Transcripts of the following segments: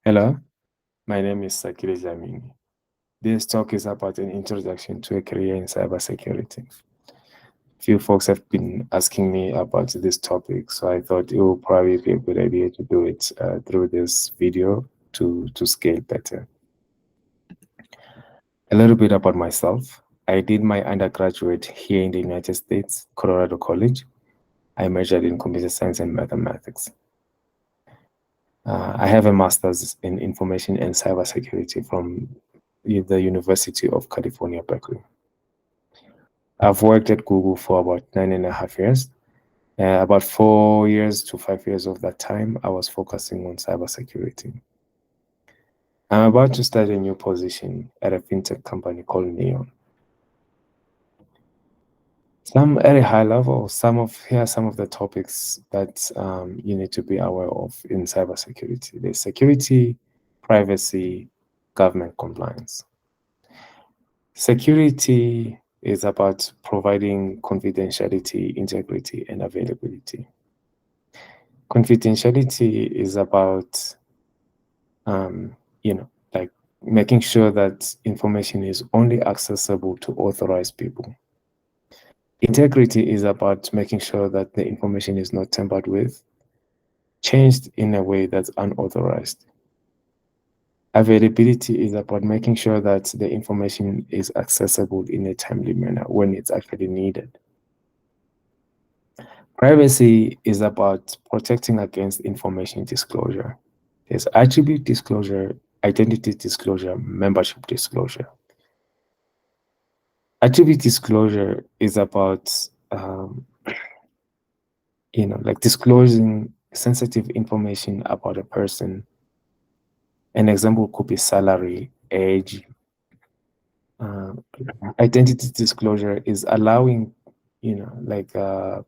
Hello, my name is Sakiri Jamini. This talk is about an introduction to a career in cybersecurity. Few folks have been asking me about this topic, so I thought it would probably be a good idea to do it through this video to scale better. A little bit about myself. I did my undergraduate here in the United States, Colorado College. I majored in computer science and mathematics. I have a master's in information and cybersecurity from the University of California, Berkeley. I've worked at Google for about 9.5 years. About 4 years to 5 years of that time, I was focusing on cybersecurity. I'm about to start a new position at a fintech company called Neon. Some at a high level, here are some of the topics that you need to be aware of in cybersecurity. There's security, privacy, government compliance. Security is about providing confidentiality, integrity, and availability. Confidentiality is about, like making sure that information is only accessible to authorized people. Integrity is about making sure that the information is not tampered with, changed in a way that's unauthorized. Availability is about making sure that the information is accessible in a timely manner when it's actually needed. Privacy is about protecting against information disclosure. There's attribute disclosure, identity disclosure, membership disclosure. Attribute disclosure is about, like disclosing sensitive information about a person. An example could be salary, age. Identity disclosure is allowing,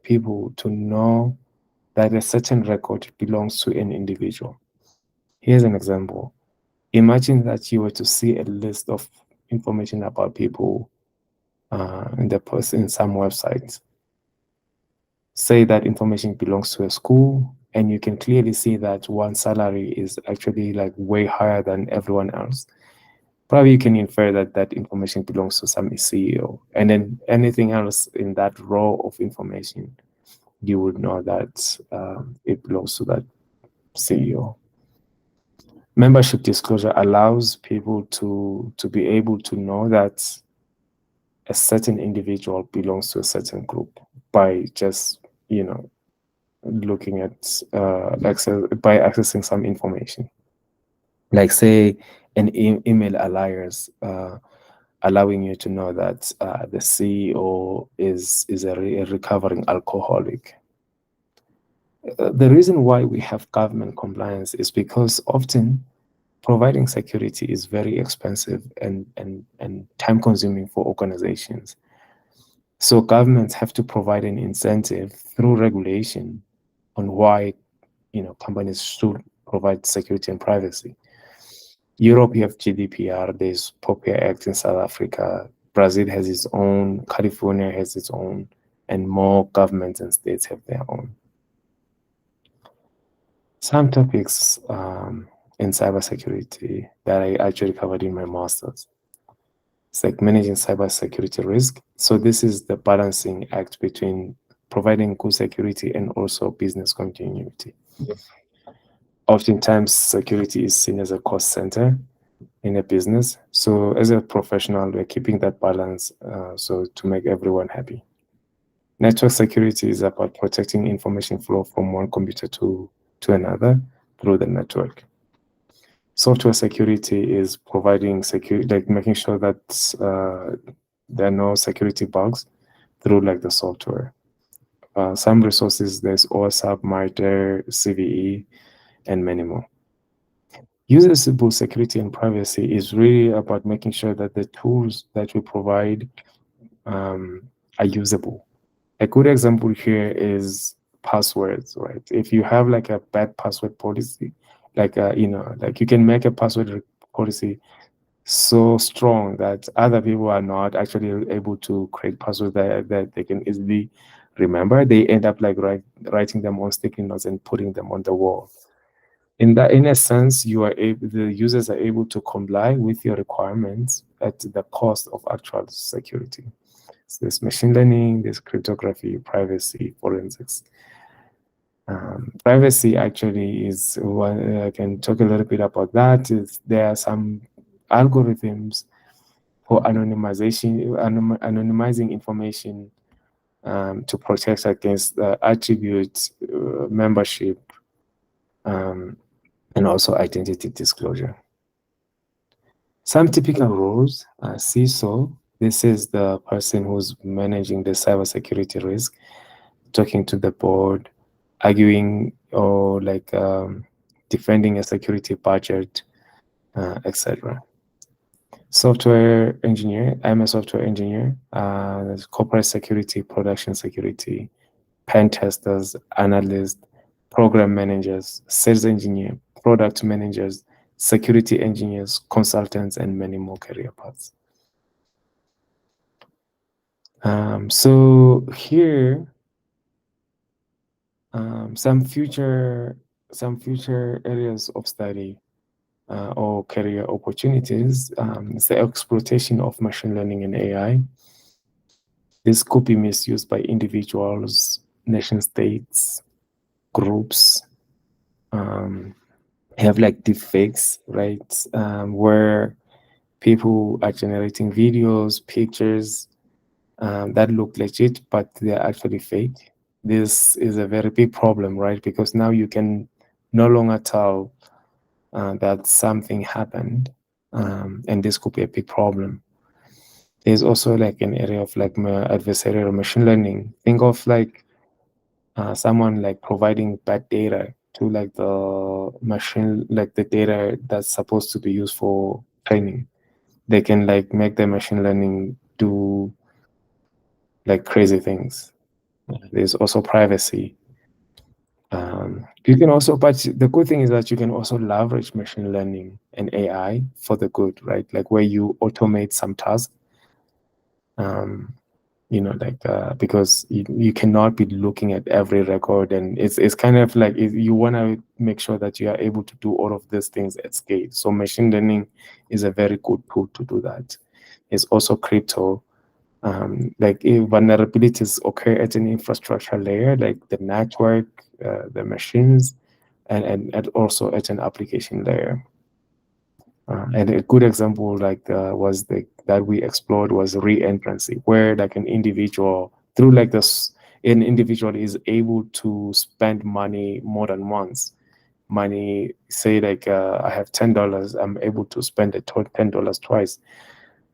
people to know that a certain record belongs to an individual. Here's an example. Imagine that you were to see a list of information about people in some websites. Say that information belongs to a school, and you can clearly see that one salary is actually like way higher than everyone else. Probably you can infer that that information belongs to some CEO, and then anything else in that row of information, you would know that it belongs to that CEO. Membership disclosure allows people to be able to know that a certain individual belongs to a certain group by just, looking at by accessing some information. Like say an email alias, allowing you to know that the CEO is a recovering alcoholic. The reason why we have government compliance is because often providing security is very expensive and time consuming for organizations. So governments have to provide an incentive through regulation on why companies should provide security and privacy. Europe, you have GDPR, there's POPIA Act in South Africa, Brazil has its own, California has its own, and more governments and states have their own. Some topics in cybersecurity that I actually covered in my master's. It's like managing cybersecurity risk. So this is the balancing act between providing good security and also business continuity. Oftentimes, security is seen as a cost center in a business. So as a professional, we're keeping that balance so to make everyone happy. Network security is about protecting information flow from one computer to another through the network. Software security is providing security, like making sure that there are no security bugs through like the software. Some resources, there's OWASP, MITRE, CVE, and many more. Usable security and privacy is really about making sure that the tools that we provide are usable. A good example here is passwords, right? If you have like a bad password policy, like like you can make a password policy so strong that other people are not actually able to create passwords that they can easily remember. They end up like writing them on sticky notes and putting them on the wall. In a sense, the users are able to comply with your requirements at the cost of actual security. So there's machine learning, there's cryptography, privacy, forensics. Privacy actually is one, I can talk a little bit about that. There are some algorithms for anonymizing information to protect against attribute membership and also identity disclosure. Some typical roles, CISO, this is the person who's managing the cybersecurity risk, talking to the board, arguing or like defending a security budget, etc. Software engineer, I'm a software engineer, corporate security, production security, pen testers, analysts, program managers, sales engineer, product managers, security engineers, consultants, and many more career paths. So here, some future areas of study or career opportunities is the exploitation of machine learning and AI. This could be misused by individuals, nation states, groups. Have like deepfakes, right? Where people are generating videos, pictures that look legit, but they're actually fake. This is a very big problem, right? Because now you can no longer tell that something happened, and this could be a big problem. There's also like an area of like adversarial machine learning. Think of like someone like providing bad data to like the machine, like the data that's supposed to be used for training. They can like make the machine learning do like crazy things. There's also privacy. You can also, but the good thing is that you can also leverage machine learning and AI for the good, right? Like where you automate some tasks. You know, like because you cannot be looking at every record, and it's kind of like you want to make sure that you are able to do all of these things at scale. So machine learning is a very good tool to do that. It's also crypto. Like if vulnerabilities occur at an infrastructure layer, like the network, the machines, and also at an application layer. And a good example like was that we explored was re-entrancy, where like an individual through like this, an individual is able to spend money more than once. Money, say like I have $10, I'm able to spend the $10 twice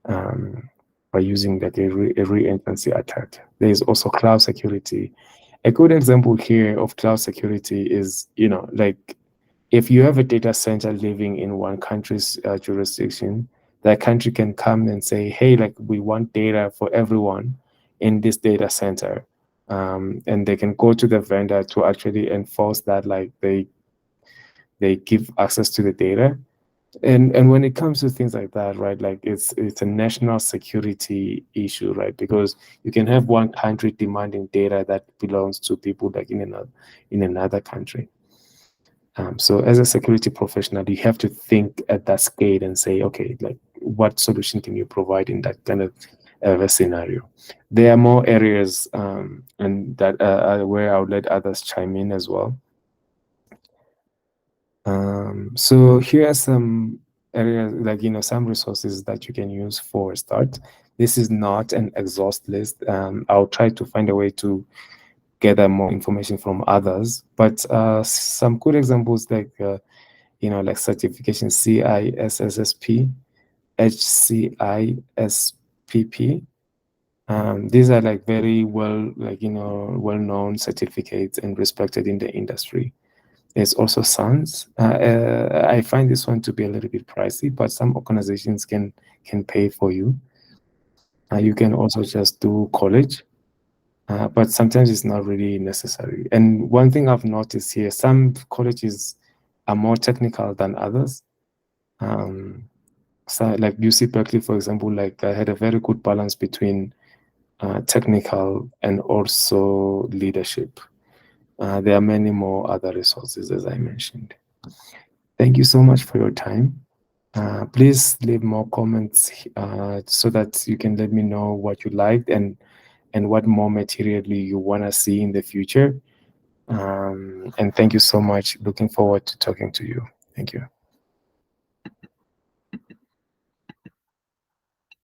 by using like a re-entrancy attack. There is also cloud security. A good example here of cloud security is, you know, like if you have a data center living in one country's jurisdiction, that country can come and say, hey, like we want data for everyone in this data center. And they can go to the vendor to actually enforce that, like they give access to the data. And when it comes to things like that, right, like it's a national security issue, right? Because you can have one country demanding data that belongs to people like in another country. So as a security professional, you have to think at that scale and say, okay, like what solution can you provide in that kind of a scenario? There are more areas and that where I'll let others chime in as well. So here are some areas, like, you know, some resources that you can use for a start. This is not an exhaust list. I'll try to find a way to gather more information from others, but some good examples like, you know, like certification CISSP, HCISPP. These are like very well, like, you know, well-known certificates and respected in the industry. There's also SANS. I find this one to be a little bit pricey, but some organizations can pay for you. You can also just do college, but sometimes it's not really necessary. And one thing I've noticed here, some colleges are more technical than others. So like UC Berkeley, for example, like I had a very good balance between technical and also leadership. There are many more other resources, as I mentioned. Thank you so much for your time. Please leave more comments so that you can let me know what you liked and what more material you want to see in the future. And thank you so much. Looking forward to talking to you. Thank you.